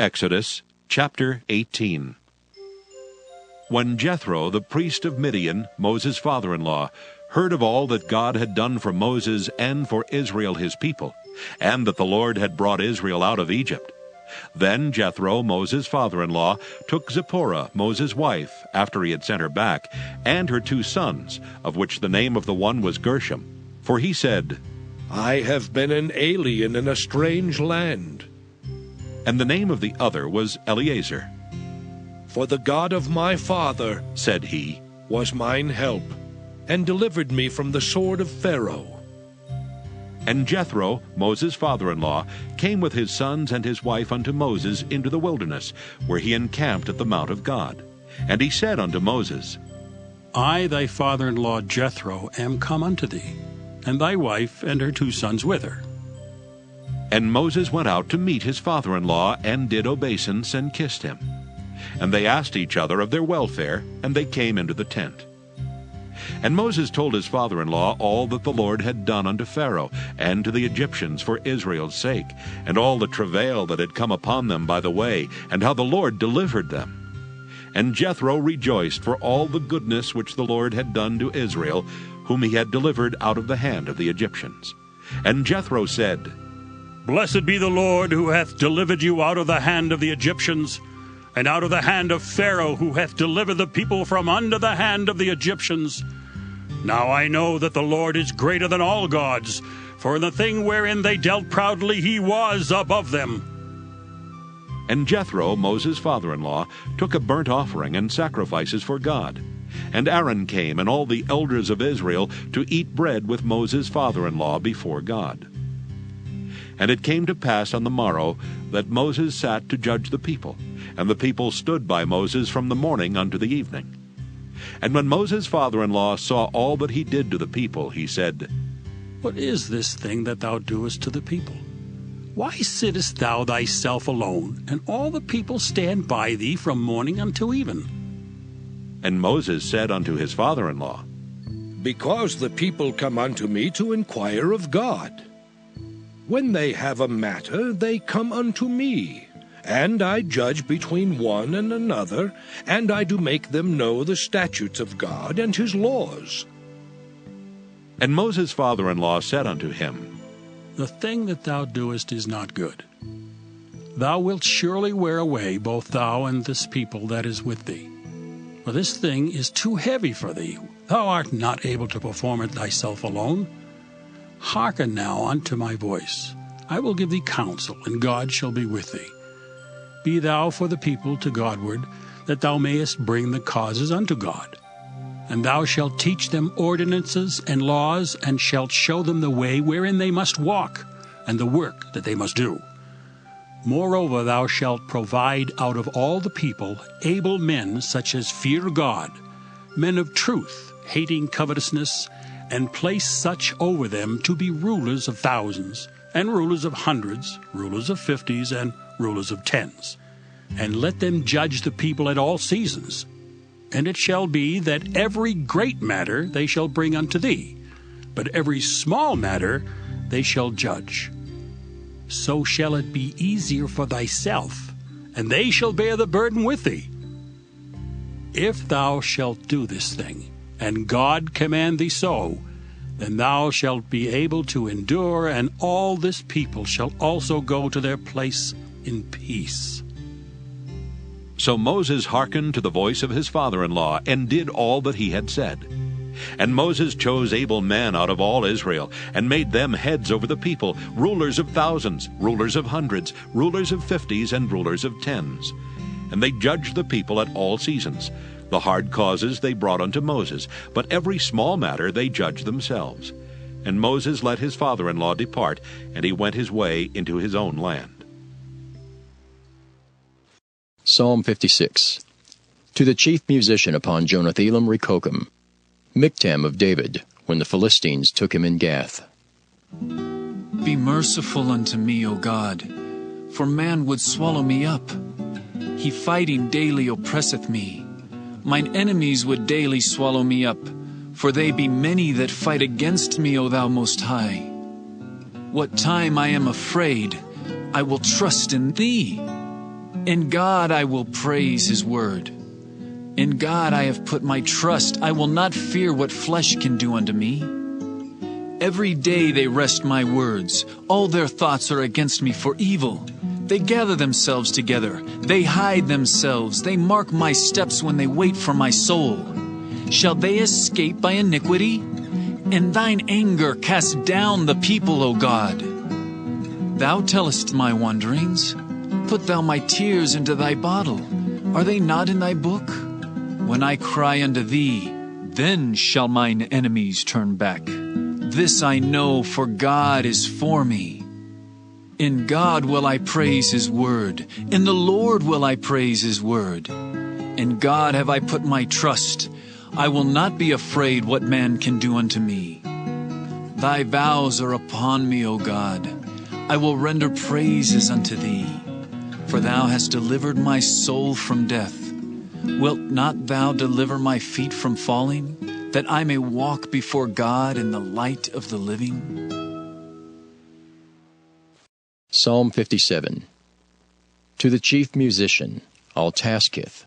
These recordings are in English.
Exodus chapter 18. When Jethro, the priest of Midian, Moses' father-in-law, heard of all that God had done for Moses and for Israel his people, and that the Lord had brought Israel out of Egypt, then Jethro, Moses' father-in-law, took Zipporah, Moses' wife, after he had sent her back, and her 2 sons, of which the name of the one was Gershom. For he said, I have been an alien in a strange land. And the name of the other was Eleazar. For the God of my father, said he, was mine help, and delivered me from the sword of Pharaoh. And Jethro, Moses' father-in-law, came with his sons and his wife unto Moses into the wilderness, where he encamped at the mount of God. And he said unto Moses, I, thy father-in-law Jethro, am come unto thee, and thy wife and her 2 sons with her. And Moses went out to meet his father-in-law, and did obeisance, and kissed him. And they asked each other of their welfare, and they came into the tent. And Moses told his father-in-law all that the Lord had done unto Pharaoh, and to the Egyptians for Israel's sake, and all the travail that had come upon them by the way, and how the Lord delivered them. And Jethro rejoiced for all the goodness which the Lord had done to Israel, whom he had delivered out of the hand of the Egyptians. And Jethro said, Blessed be the Lord, who hath delivered you out of the hand of the Egyptians, and out of the hand of Pharaoh, who hath delivered the people from under the hand of the Egyptians. Now I know that the Lord is greater than all gods, for in the thing wherein they dealt proudly he was above them. And Jethro, Moses' father-in-law, took a burnt offering and sacrifices for God. And Aaron came, and all the elders of Israel, to eat bread with Moses' father-in-law before God. And it came to pass on the morrow that Moses sat to judge the people, and the people stood by Moses from the morning unto the evening. And when Moses' father-in-law saw all that he did to the people, he said, What is this thing that thou doest to the people? Why sittest thou thyself alone, and all the people stand by thee from morning until even? And Moses said unto his father-in-law, Because the people come unto me to inquire of God. When they have a matter, they come unto me, and I judge between one and another, and I do make them know the statutes of God and his laws. And Moses' father-in-law said unto him, The thing that thou doest is not good. Thou wilt surely wear away both thou and this people that is with thee. For this thing is too heavy for thee. Thou art not able to perform it thyself alone. Hearken now unto my voice. I will give thee counsel, and God shall be with thee. Be thou for the people to Godward, that thou mayest bring the causes unto God. And thou shalt teach them ordinances and laws, and shalt show them the way wherein they must walk, and the work that they must do. Moreover, thou shalt provide out of all the people able men such as fear God, men of truth, hating covetousness, and place such over them to be rulers of thousands, and rulers of hundreds, rulers of 50s, and rulers of 10s. And let them judge the people at all seasons. And it shall be that every great matter they shall bring unto thee, but every small matter they shall judge. So shall it be easier for thyself, and they shall bear the burden with thee. If thou shalt do this thing, and God command thee so, then thou shalt be able to endure, and all this people shall also go to their place in peace. So Moses hearkened to the voice of his father-in-law, and did all that he had said. And Moses chose able men out of all Israel, and made them heads over the people, rulers of thousands, rulers of hundreds, rulers of 50s, and rulers of 10s. And they judged the people at all seasons. The hard causes they brought unto Moses, but every small matter they judged themselves. And Moses let his father-in-law depart, and he went his way into his own land. Psalm 56. To the chief musician upon Jonathan Rechokim, Miktam of David, when the Philistines took him in Gath. Be merciful unto me, O God, for man would swallow me up. He fighting daily oppresseth me. Mine enemies would daily swallow me up, for they be many that fight against me, O thou Most High. What time I am afraid, I will trust in thee. In God I will praise his word. In God I have put my trust. I will not fear what flesh can do unto me. Every day they wrest my words. All their thoughts are against me for evil. They gather themselves together. They hide themselves. They mark my steps when they wait for my soul. Shall they escape by iniquity? In thine anger cast down the people, O God. Thou tellest my wanderings. Put thou my tears into thy bottle. Are they not in thy book? When I cry unto thee, then shall mine enemies turn back. This I know, for God is for me. In God will I praise his word. In the Lord will I praise his word. In God have I put my trust. I will not be afraid what man can do unto me. Thy vows are upon me, O God. I will render praises unto thee. For thou hast delivered my soul from death. Wilt not thou deliver my feet from falling, that I may walk before God in the light of the living? Psalm 57. To the chief musician, Altaschith,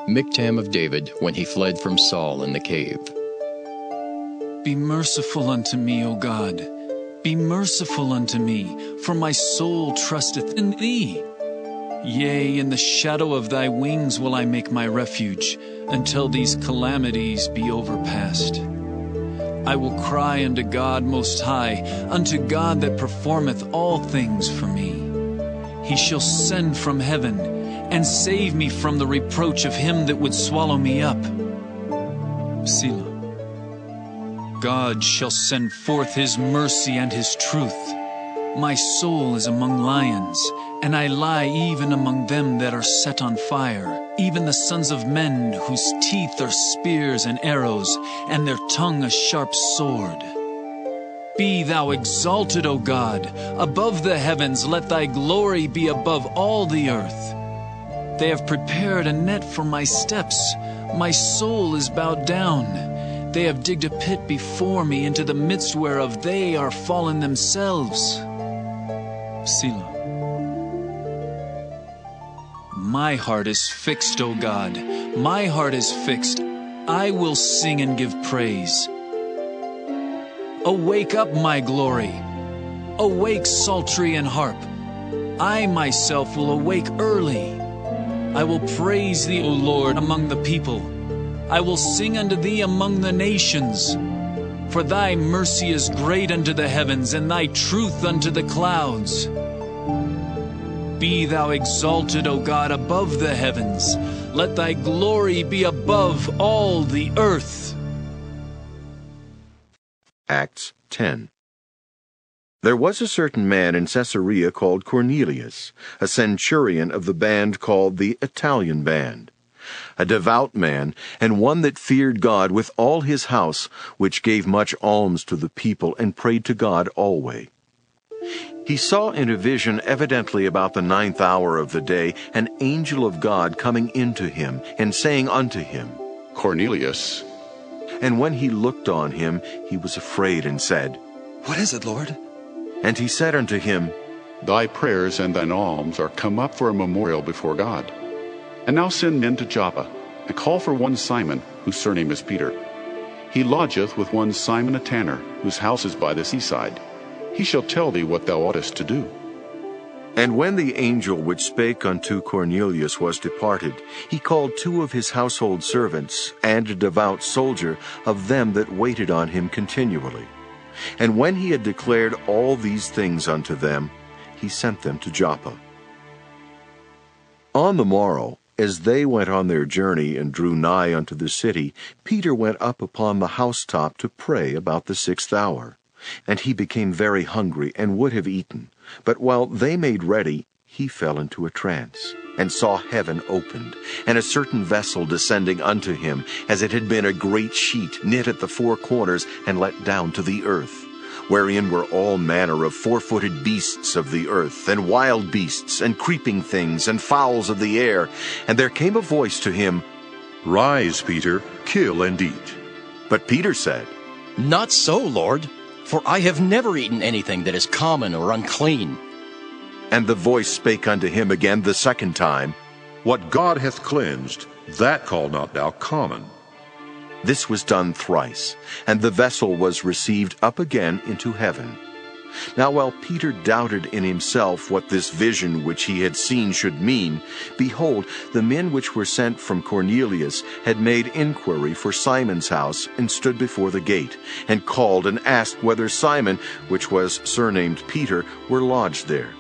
Miktam of David, when he fled from Saul in the cave. Be merciful unto me, O God. Be merciful unto me, for my soul trusteth in thee. Yea, in the shadow of thy wings will I make my refuge, until these calamities be overpast. I will cry unto God Most High, unto God that performeth all things for me. He shall send from heaven, and save me from the reproach of him that would swallow me up. Selah. God shall send forth his mercy and his truth. My soul is among lions, and I lie even among them that are set on fire, even the sons of men whose teeth are spears and arrows, and their tongue a sharp sword. Be thou exalted, O God, above the heavens. Let thy glory be above all the earth. They have prepared a net for my steps. My soul is bowed down. They have digged a pit before me, into the midst whereof they are fallen themselves. Selah. My heart is fixed, O God. My heart is fixed. I will sing and give praise. Awake up, my glory. Awake, psaltery and harp. I myself will awake early. I will praise thee, O Lord, among the people. I will sing unto thee among the nations. For thy mercy is great unto the heavens, and thy truth unto the clouds. Be thou exalted, O God, above the heavens. Let thy glory be above all the earth. Acts 10. There was a certain man in Caesarea called Cornelius, a centurion of the band called the Italian band, a devout man, and one that feared God with all his house, which gave much alms to the people, and prayed to God alway. He saw in a vision, evidently about the 9th hour of the day, an angel of God coming into him, and saying unto him, Cornelius. And when he looked on him, he was afraid, and said, What is it, Lord? And he said unto him, Thy prayers and thine alms are come up for a memorial before God. And now send men to Joppa, and call for one Simon, whose surname is Peter. He lodgeth with one Simon a tanner, whose house is by the seaside. He shall tell thee what thou oughtest to do. And when the angel which spake unto Cornelius was departed, he called 2 of his household servants, and a devout soldier of them that waited on him continually. And when he had declared all these things unto them, he sent them to Joppa. On the morrow, as they went on their journey and drew nigh unto the city, Peter went up upon the housetop to pray about the 6th hour. And he became very hungry, and would have eaten. But while they made ready, he fell into a trance, and saw heaven opened, and a certain vessel descending unto him, as it had been a great sheet, knit at the 4 corners, and let down to the earth, wherein were all manner of 4-footed beasts of the earth, and wild beasts, and creeping things, and fowls of the air. And there came a voice to him, Rise, Peter, kill and eat. But Peter said, Not so, Lord, for I have never eaten anything that is common or unclean. And the voice spake unto him again the second time, What God hath cleansed, that call not thou common. This was done thrice, and the vessel was received up again into heaven. Now while Peter doubted in himself what this vision which he had seen should mean, behold, the men which were sent from Cornelius had made inquiry for Simon's house, and stood before the gate, and called and asked whether Simon, which was surnamed Peter, were lodged there.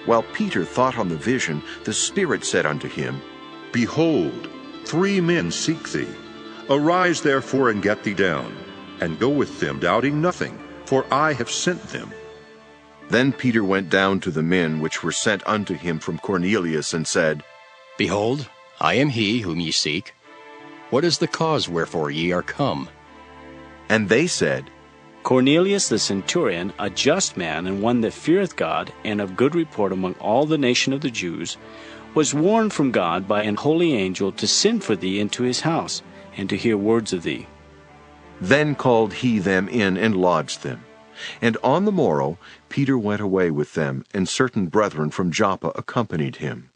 While Peter thought on the vision, the Spirit said unto him, Behold, 3 men seek thee. Arise therefore and get thee down, and go with them, doubting nothing, for I have sent them. Then Peter went down to the men which were sent unto him from Cornelius, and said, Behold, I am he whom ye seek. What is the cause wherefore ye are come? And they said, Cornelius the centurion, a just man, and one that feareth God, and of good report among all the nation of the Jews, was warned from God by an holy angel to send for thee into his house, and to hear words of thee. Then called he them in, and lodged them. And on the morrow Peter went away with them, and certain brethren from Joppa accompanied him.